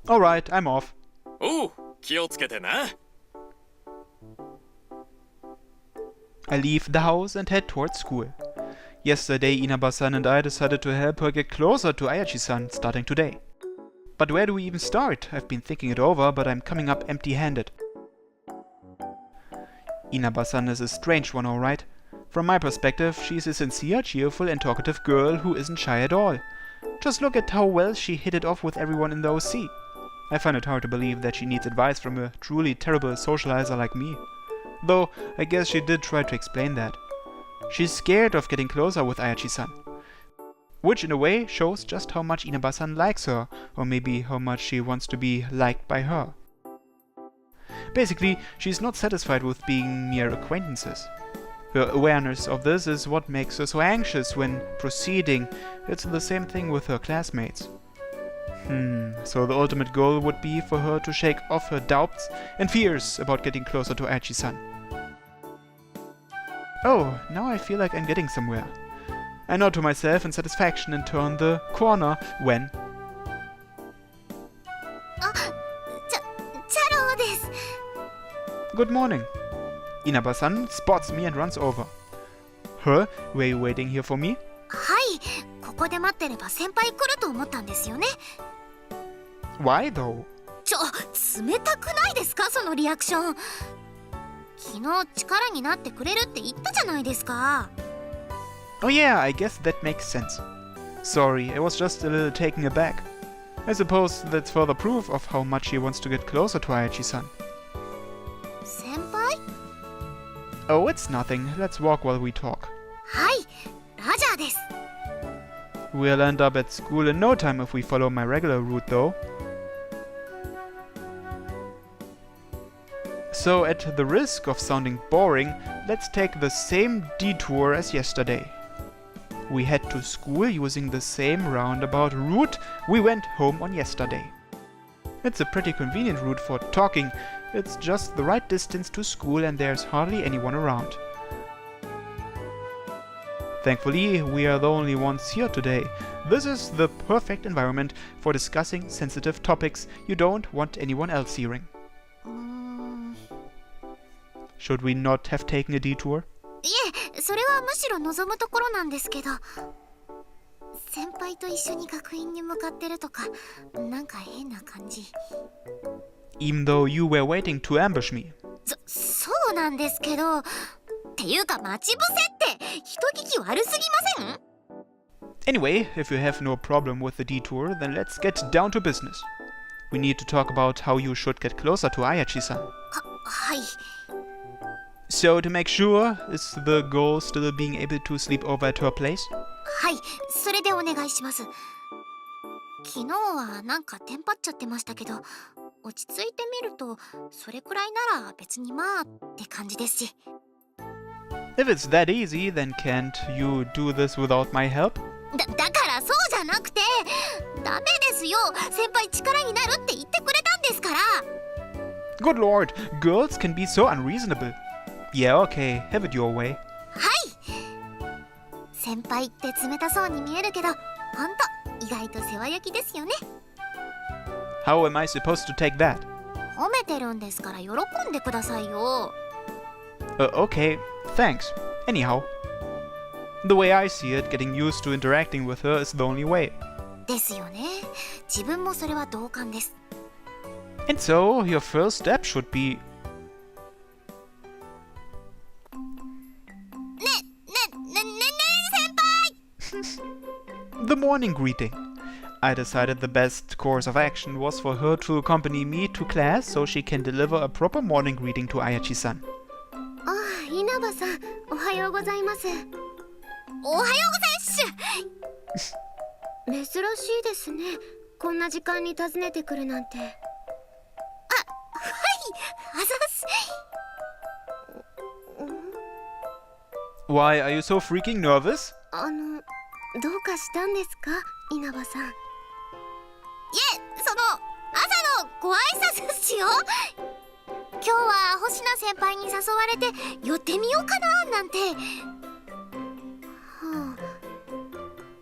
Alright, I'm off. おう、気をつけてな。I leave the house and head towards school. Yesterday, Inaba-san and I decided to help her get closer to Ayachi-san starting today. But where do we even start? I've been thinking it over, but I'm coming up empty-handed. Inaba-san is a strange one, alright. From my perspective, she's a sincere, cheerful and talkative girl who isn't shy at all. Just look at how well she hit it off with everyone in the OC. I find it hard to believe that she needs advice from a truly terrible socializer like me. Though, I guess she did try to explain that. She's scared of getting closer with Ayachi-san. Which in a way shows just how much Inaba-san likes her, or maybe how much she wants to be liked by her. Basically, she's not satisfied with being mere acquaintances. Her awareness of this is what makes her so anxious when proceeding. It's the same thing with her classmates. So the ultimate goal would be for her to shake off her doubts and fears about getting closer to Ayachi-san. Oh, now I feel like I'm getting somewhere. I nod to myself in satisfaction and turn the corner when... Good morning. Inaba-san spots me and runs over. Huh? Were you waiting here for me? はい、ここで待ってれば先輩来ると思ったんですよね。 Why though? 冷たくないですかそのリアクション。昨日力になってくれるって言ったじゃないですか。 Oh yeah, I guess that makes sense. Sorry, I was just a little taken aback. I suppose that's further proof of how much she wants to get closer to Ayachi-san. 先輩？ Oh, it's nothing. Let's walk while we talk. はい、ラジャーです。 We'll end up at school in no time if we follow my regular route though. So at the risk of sounding boring, let's take the same detour as yesterday. We head to school using the same roundabout route we went home on yesterday. It's a pretty convenient route for talking. It's just the right distance to school and there's hardly anyone around. Thankfully, we are the only ones here today. This is the perfect environment for discussing sensitive topics you don't want anyone else hearing. Should we not have taken a detour? いえ、それはむしろ望むところなんですけど。先輩と一緒に学院に向かってるとか、なんか変な感じ。 Even though you were waiting to ambush me. そうなんですけど。っていうか待ち伏せって人聞き悪すぎません？ Anyway, if you have no problem with the detour, then let's get down to business. We need to talk about how you should get closer to Ayachi-san. はい。 So to make sure, is the goal still being able to sleep over at her place? はい、それでお願いします。昨日はなんかテンパっちゃってましたけど、落ち着いてみるとそれくらいなら別にまあって感じですし。 If it's that easy, then can't you do this without my help? だからそうじゃなくて、ダメですよ。先輩力になるって言ってくれたんですから。 Good lord, girls can be so unreasonable. Yeah, okay, have it your way. はい。先輩って冷たそうに見えるけど、ほんと意外と世話焼きですよね。 How am I supposed to take that? 褒めてるんですから喜んでくださいよ。 Okay, thanks. Anyhow. The way I see it, getting used to interacting with her is the only way. ですよね。自分もそれは同感です。 And so, your first step should be... the morning greeting. I decided the best course of action was for her to accompany me to class so she can deliver a proper morning greeting to Ayachi-san. ああ、稲葉さん、おはようございます。おはようございっしゅ。珍しいですね。こんな時間に訪ねてくるなんて。あ、はい、あざす。Why are you so freaking nervous? どうかしたんですか、稲葉さん。いえ、その朝のご挨拶ですよ。今日は星名先輩に誘われて寄ってみようかななんて。はあ、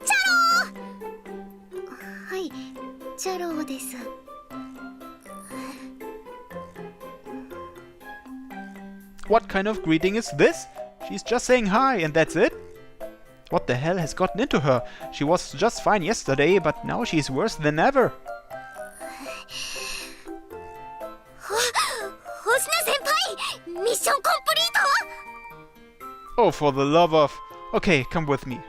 チャロー。はい、チャローです。What kind of greeting is this? She's just saying hi and that's it? What the hell has gotten into her? She was just fine yesterday, but now she's worse than ever. 星名先輩、ミッションコンプリート。 Oh, for the love of... Okay, come with me.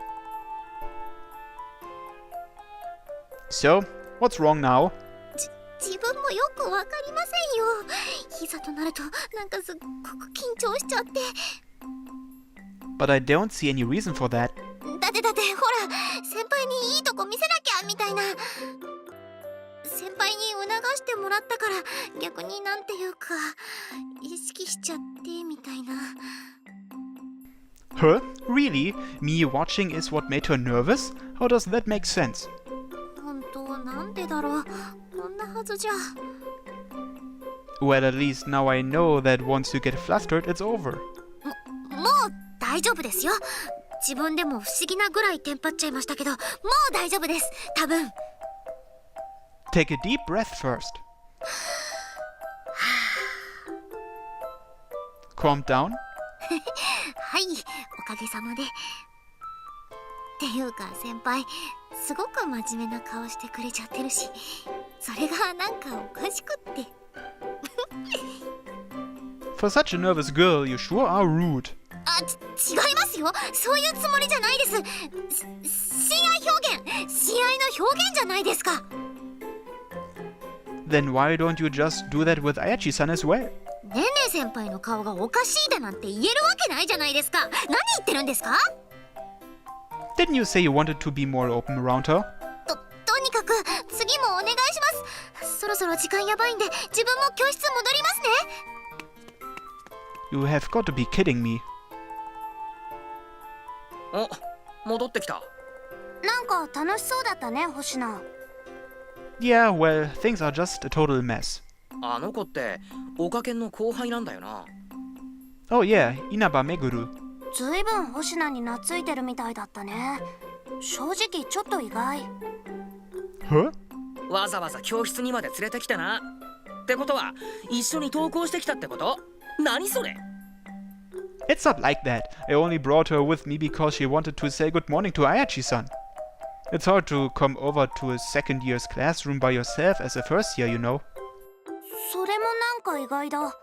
So, what's wrong now? 自分もよくわかりませんよ。いざとなるとなんかすっごく緊張しちゃって。 But I don't see any reason for that. だってほら、先輩にいいとこ見せなきゃみたいな。先輩に促してもらったから逆になんていうか意識しちゃってみたいな。 Huh? Really? Me watching is what made her nervous? How does that make sense? 本当なんでだろう。こんなはずじゃ。 Well, at least now I know that once you get flustered, it's over. もう大丈夫ですよ。自分でも不思議なぐらいテンパっちゃいましたけど、もう大丈夫です。多分。 Take a deep breath first. Calm down. はい、おかげさまで。っていうか先輩、すごく真面目な顔してくれちゃってるし、それがなんかおかしくって。For such a nervous girl, you sure are rude. あ、違いますよ。そういうつもりじゃないです。親愛表現、親愛の表現じゃないですか。 Then why don't you just do that with Ayachi-san as well? ねえねえ先輩の顔がおかしいだなんて言えるわけないじゃないですか。何言ってるんですか？ Didn't you say you wanted to be more open around her? とにかく次もお願いします。そろそろ時間やばいんで自分も教室戻りますね。 You have got to be kidding me. お、戻ってきた。なんか楽しそうだったね、星名。 Yeah, well, things are just a total mess. あの子っておかけんの後輩なんだよな。 Oh yeah, Inaba Meguru. ずいぶん星名に懐いてるみたいだったね。正直ちょっと意外。 Huh? わざわざ教室にまで連れてきてな。ってことは一緒に登校してきたってこと？何それ？ It's not like that. I only brought her with me because she wanted to say good morning to Ayachi-san. It's hard to come over to a second year's classroom by yourself as a first year, you know. それもなんか意外だ。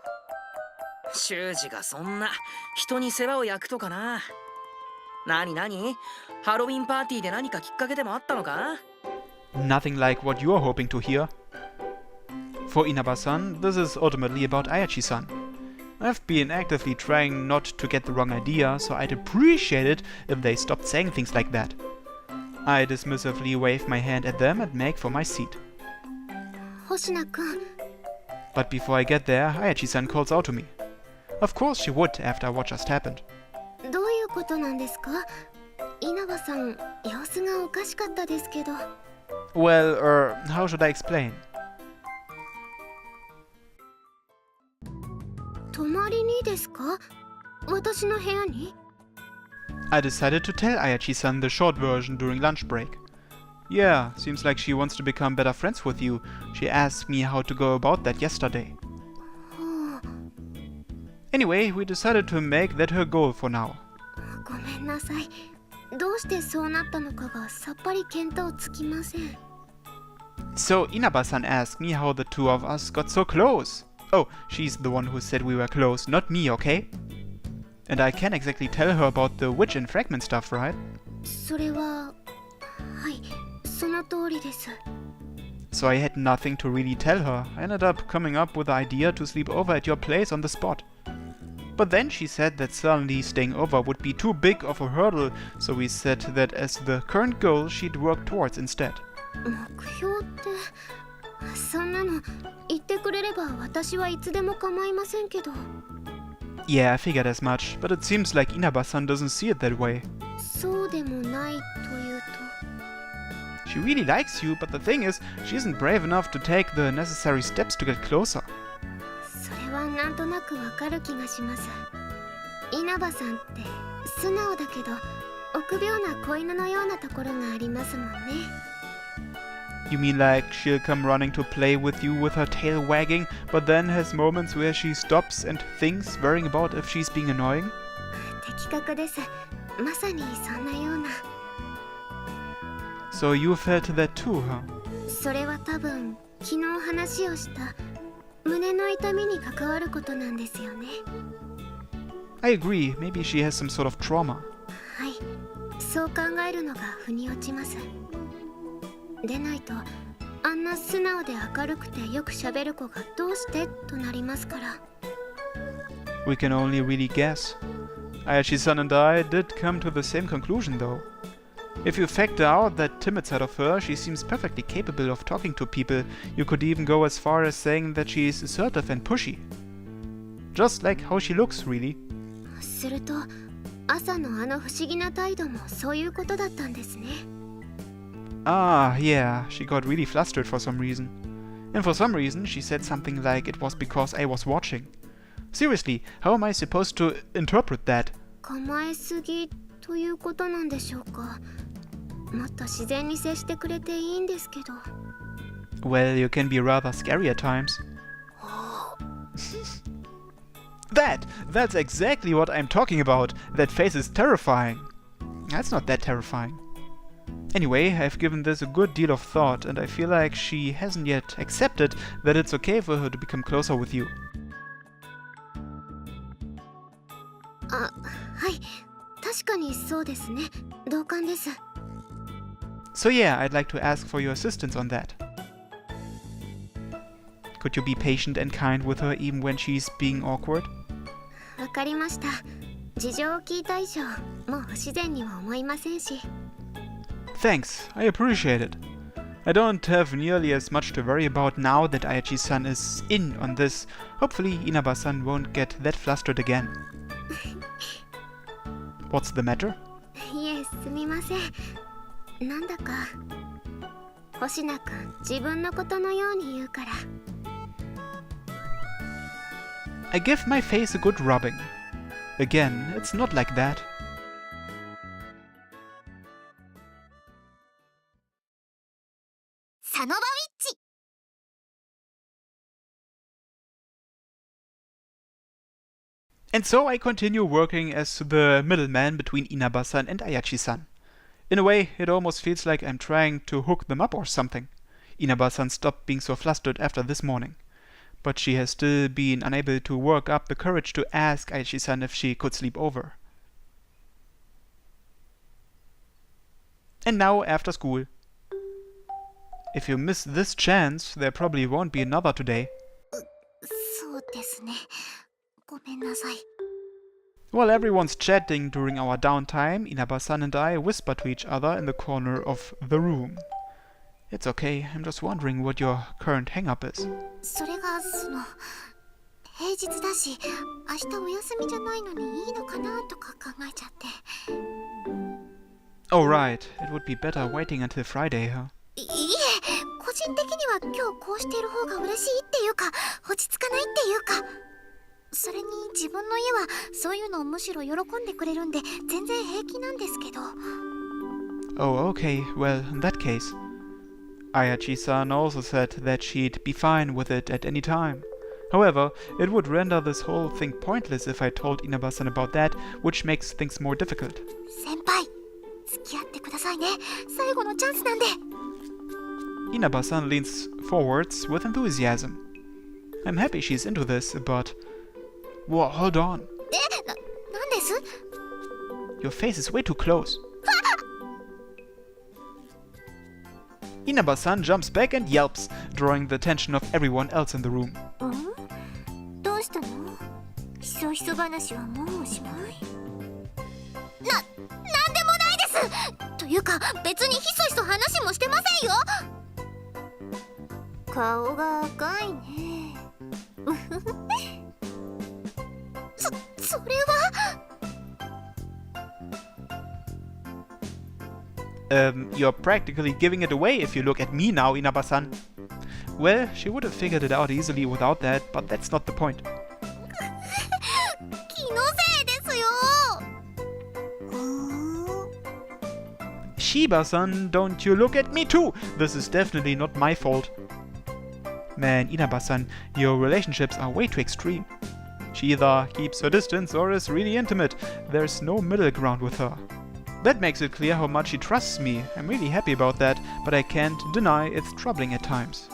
修二がそんな人に世話を焼くとかな。なにハロウィンパーティーで何かきっかけでもあったのか？ Nothing like what you're hoping to hear. For Inaba-san, this is ultimately about Ayachi-san. I've been actively trying not to get the wrong idea, so I'd appreciate it if they stopped saying things like that. I dismissively wave my hand at them and make for my seat. 星名くん。 But before I get there, Ayachi-san calls out to me. Of course she would after what just happened. どういうことなんですか？稲葉さん、様子がおかしかったですけど。 Well, how should I explain? 泊まりにですか？私の部屋に？ I decided to tell Ayachi-san the short version during lunch break. Yeah, seems like she wants to become better friends with you. She asked me how to go about that yesterday. Anyway, we decided to make that her goal for now. ごめんなさい。どうしてそうなったのかがさっぱり見当つきません。 So Inaba-san asked me how the two of us got so close. Oh, she's the one who said we were close, not me, okay? And I can't exactly tell her about the witch and fragment stuff, right? それは、はい、その通りです。 So I had nothing to really tell her. I ended up coming up with the idea to sleep over at your place on the spot. But then she said that suddenly staying over would be too big of a hurdle, so we said that as the current goal she'd work towards instead. 目標って、そんなの言ってくれれば私はいつでも構いませんけど。 Yeah, I figured as much, but it seems like Inaba-san doesn't see it that way. そうでもないというと。 She really likes you, but the thing is, she isn't brave enough to take the necessary steps to get closer. それはなんとなくわかる気がします。稲葉さんって素直だけど臆病な子犬のようなところがありますもんね。You mean like she'll come running to play with you with her tail wagging, but then has moments where she stops and thinks, worrying about if she's being annoying? 的確です。まさにそんなような。 So you felt that too, huh? それは多分昨日話をした胸の痛みに関わることなんですよね。 I agree, maybe she has some sort of trauma. はい、そう考えるのが腑に落ちます。でないとあんな素直で明るくてよく喋る子がどうしてとなりますから。 We can only really guess. Ayachi-san and I did come to the same conclusion though. If you factor out that timid side of her, she seems perfectly capable of talking to people. You could even go as far as saying that she is assertive and pushy. Just like how she looks, really. すると朝のあの不思議な態度もそういうことだったんですね。 Ah, yeah, she got really flustered for some reason. And for some reason, she said something like it was because I was watching. Seriously, how am I supposed to interpret that? 構えすぎということなんでしょうか。もっと自然に接してくれていいんですけど。 Well, you can be rather scary at times. That's exactly what I'm talking about. That face is terrifying. That's not that terrifying. Anyway, I've given this a good deal of thought, and I feel like she hasn't yet accepted that it's okay for her to become closer with you. あ、はい。確かにそうですね。同感です。 So yeah, I'd like to ask for your assistance on that. Could you be patient and kind with her even when she's being awkward? わかりました。事情を聞いた以上、もう不自然には思いませんし。 Thanks, I appreciate it. I don't have nearly as much to worry about now that Ayachi-san is in on this. Hopefully Inaba-san won't get that flustered again. What's the matter? いえ、すみません。なんだか星名くん自分のことのように言うから。 I give my face a good rubbing. Again, it's not like that. And so I continue working as the middleman between Inaba-san and Ayachi-san. In a way, it almost feels like I'm trying to hook them up or something. Inaba-san stopped being so flustered after this morning. But she has still been unable to work up the courage to ask Ayachi-san if she could sleep over. And now, after school. If you miss this chance, there probably won't be another today. そうですね。ごめんなさい。 While everyone's chatting during our downtime, Inaba-san and I whisper to each other in the corner of the room. It's okay, I'm just wondering what your current hang-up is. それが平日だし、明日お休みじゃないのにいいのかなとか考えちゃって。 Oh right, it would be better waiting until Friday, huh? いえ、個人的には今日こうしている方が嬉しいっていうか、落ち着かないっていうか。それに自分の家はそういうのをむしろ喜んでくれるんで全然平気なんですけど。 Oh, okay, well, in that case. Ayachi-san also said that she'd be fine with it at any time. However, it would render this whole thing pointless if I told Inaba-san about that, which makes things more difficult. 先輩、付き合ってくださいね。最後のチャンスなんで。 Inaba-san leans forwards with enthusiasm. I'm happy she's into this, but... Whoa, hold on. なんです？ Your face is way too close. Inaba-san jumps back and yelps, drawing the attention of everyone else in the room. どうしたの？ひそひそ話はもうおしまい。なんでもないです。というか別にひそひそ話もしてませんよ。顔が赤いね。それは。You're practically giving it away if you look at me now, Inaba-san. Well, she would have figured it out easily without that, but that's not the point. 気のせいですよ。Chiba-san, don't you look at me too! This is definitely not my fault. Man, Inaba-san, your relationships are way too extreme. She either keeps her distance or is really intimate. There's no middle ground with her. That makes it clear how much she trusts me. I'm really happy about that, but I can't deny it's troubling at times.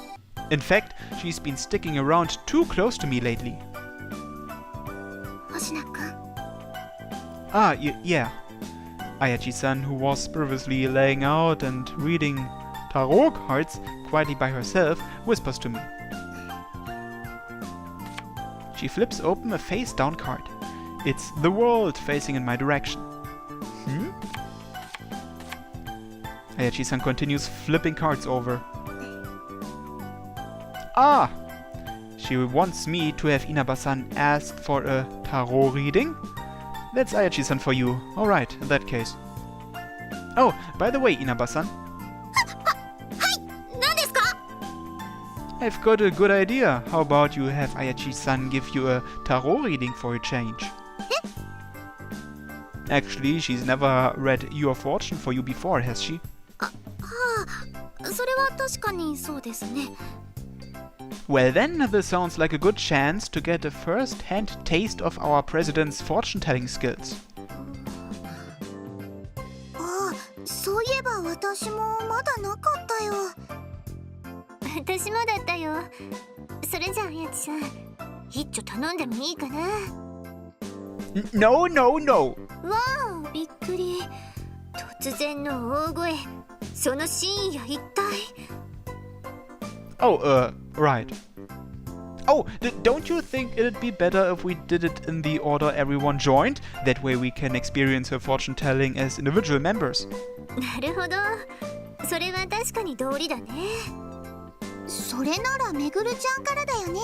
In fact, she's been sticking around too close to me lately. Ah, yeah. Ayachi-san, who was previously laying out and reading tarot cards quietly by herself, whispers to me. She flips open a face-down card. It's the world facing in my direction. Ayachi-san continues flipping cards over. Ah! She wants me to have Inaba-san ask for a tarot reading? That's Ayachi-san for you. Alright, in that case. Oh, by the way, Inaba-san. I've got a good idea. How about you have Ayachi-san give you a tarot reading for a change? Actually, she's never read your fortune for you before, has she? Well then, this sounds like a good chance to get a first-hand taste of our president's fortune-telling skills. そういえば私もまだなかったよ。私もだったよ。それじゃあやちさん、一丁頼んでもいいかな。No, no, no! わあ、びっくり。突然の大声。その真意は一体。Oh, right. Oh, don't you think it'd be better if we did it in the order everyone joined? That way we can experience her fortune telling as individual members. なるほど。それは確かに道理だね。それならめぐるちゃんからだよね。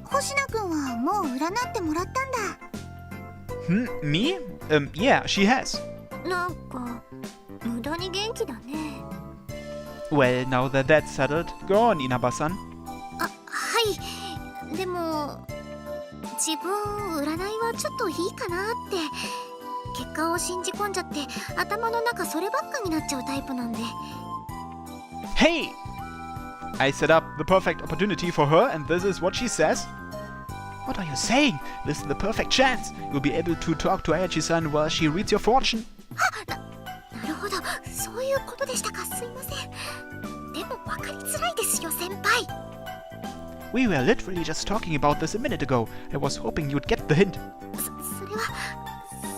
星名くんはもう占ってもらったんだ。Me? Yeah, she has. なんか無駄に元気だね。Well, now that that's settled, go on, Inaba-san. はい。でも自分占いはちょっといいかなって。結果を信じ込んじゃって頭の中そればっかになっちゃうタイプなんで。Hey! I set up the perfect opportunity for her and this is what she says? What are you saying? This is the perfect chance. You'll be able to talk to Ayachi-san while she reads your fortune. なるほど。そういうことでしたか。すいません。でも分かりづらいですよ、先輩。We were literally just talking about this a minute ago. I was hoping you'd get the hint. それは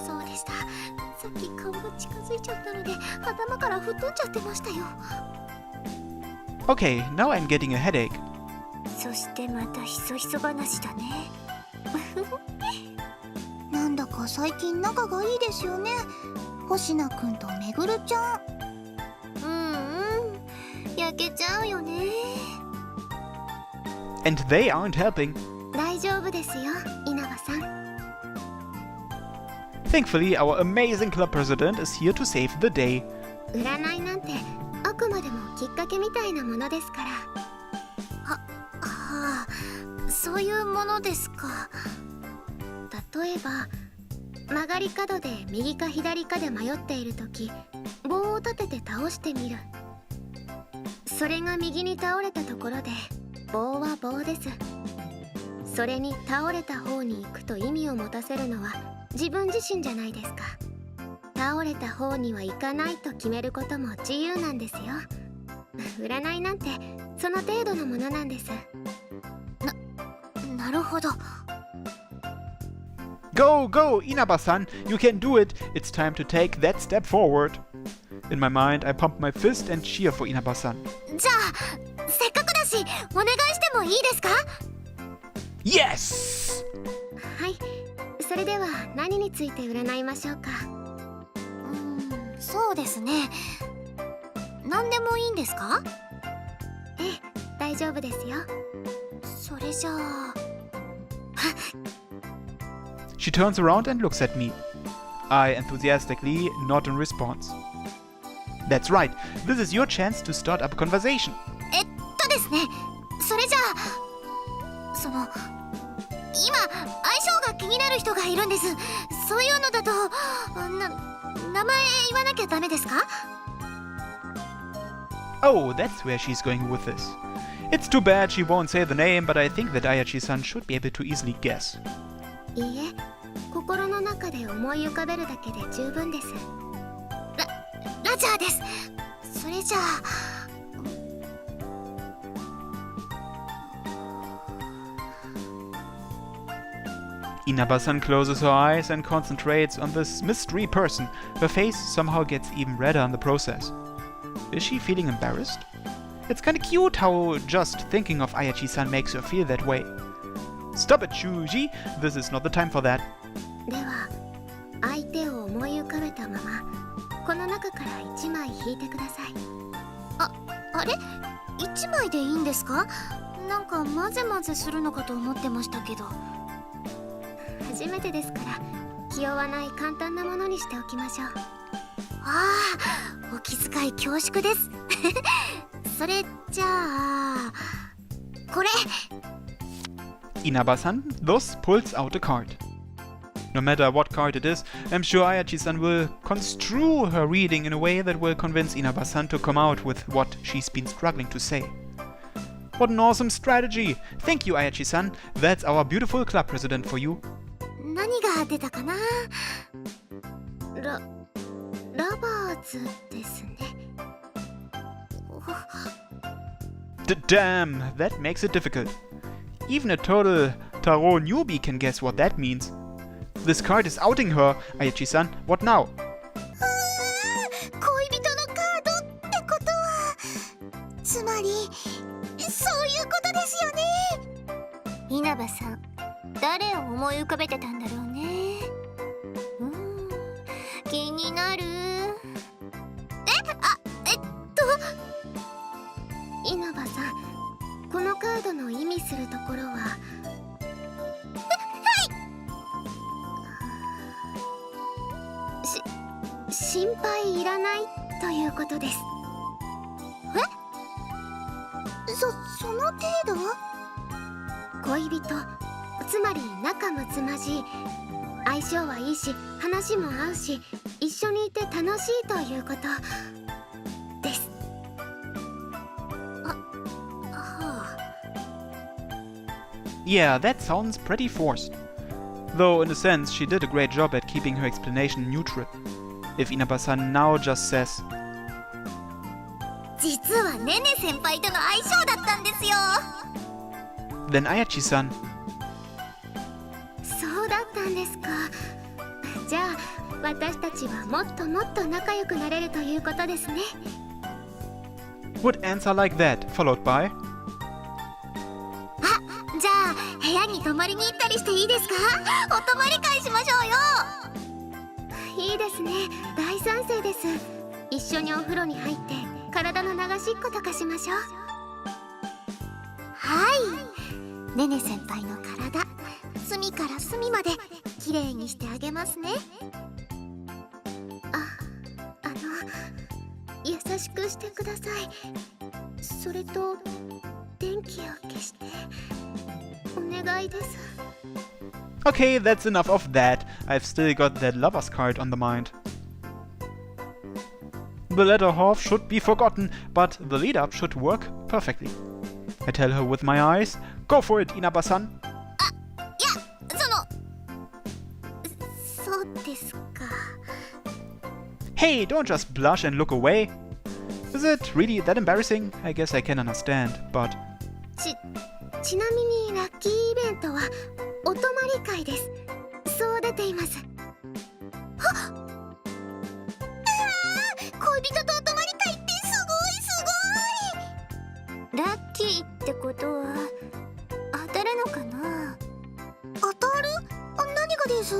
そうでした。さっき顔が近づいちゃったので頭から吹っ飛んじゃってましたよ。Okay, now I'm getting a headache. そしてまたひそひそ話だね。なんだか最近仲がいいですよね。星名くんとめぐるちゃん。焼けちゃうよね。And they aren't helping. 大丈夫ですよ、稲葉さん。Thankfully, our amazing club president is here to save the day. 占いなんてあくまでもきっかけみたいなものですから。そういうものですか。例えば曲がり角で右か左かで迷っているとき、棒を立てて倒してみる。それが右に倒れたところで棒は棒です。それに倒れた方に行くと意味を持たせるのは自分自身じゃないですか。倒れた方には行かないと決めることも自由なんですよ。占いなんてその程度のものなんです。なるほど。Go, go, Inaba-san! You can do it! It's time to take that step forward. In my mind, I pump my fist and cheer for Inaba-san. じゃあ、せっかくだし、お願いしてもいいですか？ Yes! はい、それでは何について占いましょうか。そうですね。何でもいいんですか？ええ、大丈夫ですよ。それじゃあ。She turns around and looks at me. I enthusiastically nod in response. That's right. This is your chance to start up a conversation. ですね。それじゃあ、今相性が気になる人がいるんです。そういうのだと名前言わなきゃダメですか？ Oh, that's where she's going with this. It's too bad she won't say the name, but I think that Ayachi-san should be able to easily guess. いいえ、心の中で思い浮かべるだけで十分です。ラジャーです。それじゃあ。Inaba-san closes her eyes and concentrates on this mystery person. Her face somehow gets even redder in the process. Is she feeling embarrassed? It's kinda cute how just thinking of Ayachi-san makes her feel that way. Stop it, Shuji! This is not the time for that. では、相手を思い浮かべたまま、この中から1枚引いてください。あれ ?1 枚でいいんですか？なんか混ぜ混ぜするのかと思ってましたけど。初めてですから、気負わない簡単なものにしておきましょう。ああ、お気遣い恐縮です。それじゃあ、これ。Inaba-san thus pulls out a card. No matter what card it is, I'm sure Ayachi-san will construe her reading in a way that will convince Inaba-san to come out with what she's been struggling to say. What an awesome strategy! Thank you, Ayachi-san. That's our beautiful club president for you. 何が出たかな？ラバーズですね。Damn, that makes it difficult. Even a total tarot newbie can guess what that means. This card is outing her, Ayachi-san. What now? 恋人のカードってことは、つまりそういうことですよね。稲葉さん、誰を思い浮かべてたんだろうね。気になる。稲葉さん、このカードの意味するところは。心配いらないということです。その程度？恋人、つまり仲睦まじい、相性はいいし話も合うし、一緒にいて楽しいということです。Yeah, that sounds pretty forced. Though in a sense she did a great job at keeping her explanation neutral. If Inaba-san now just says, 実はねね先輩との相性だったんですよ。 then Ayachi-san, そうだったんですか。じゃあ私たちはもっともっと仲良くなれるということですね。 would answer like that, followed by, じゃあ部屋に泊まりに行ったりしていいですか？お泊まり会しましょうよ。いいですね、大賛成です。一緒にお風呂に入って体の流しっことかしましょう。はい、ねね先輩の体、隅から隅まできれいにしてあげますね。優しくしてください。それと電気を消してお願いです。 okay, that's enough of that. I've still got that lover's card on the mind. The latter half should be forgotten, but the lead-up should work perfectly. I tell her with my eyes, go for it, Inaba-san. そうですか。 Hey, don't just blush and look away. Is it really that embarrassing? I guess I can understand, but... ちなみにラッキーイベントはお泊まり会です。そう出ています。恋人とお泊まり会ってすごい。ラッキーってことは当たるのかな？当たる？何がです？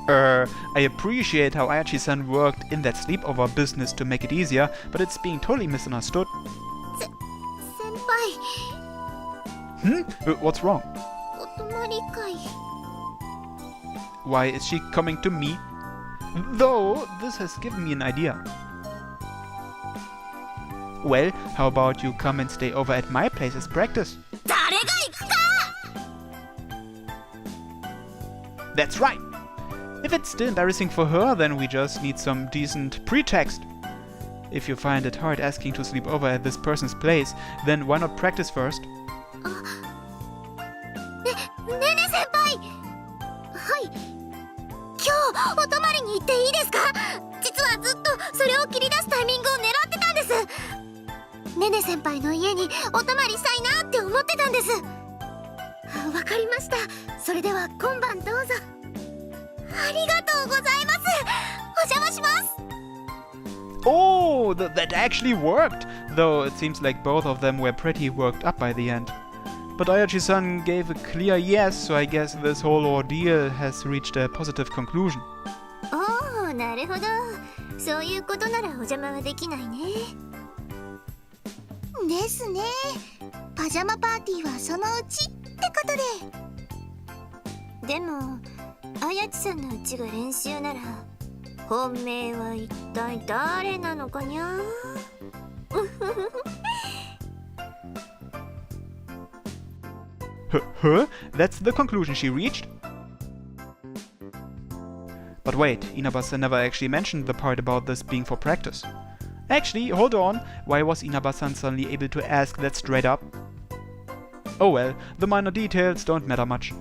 I appreciate how Ayachi-san worked in that sleepover business to make it easier, but it's being totally misunderstood. 先輩。What's wrong? お泊まり会。 Why is she coming to me? Though, this has given me an idea. Well, how about you come and stay over at my place as practice? 誰が行くか！ That's right! If it's still embarrassing for her, then we just need some decent pretext. If you find it hard asking to sleep over at this person's place, then why not practice first? ねねね先輩。はい。今日お泊まりに行っていいですか？実はずっとそれを切り出すタイミングを狙ってたんです。ねね先輩の家にお泊まりしたいなって思ってたんです。わかりました。それでは今晩どうぞ。ありがとうございます。お邪魔します。 Oh, that actually worked! Though it seems like both of them were pretty worked up by the end. But Ayachi-san gave a clear yes, so I guess this whole ordeal has reached a positive conclusion. おお、なるほど。そういうことならお邪魔はできないね。ですね。パジャマパーティーはそのうちってことで。でも、あやちさんのうちが練習なら、本命は一体誰なのかにゃ。Huh? That's the conclusion she reached? But wait, Inaba-san never actually mentioned the part about this being for practice. Actually, hold on, why was Inaba-san suddenly able to ask that straight up? Oh well, the minor details don't matter much.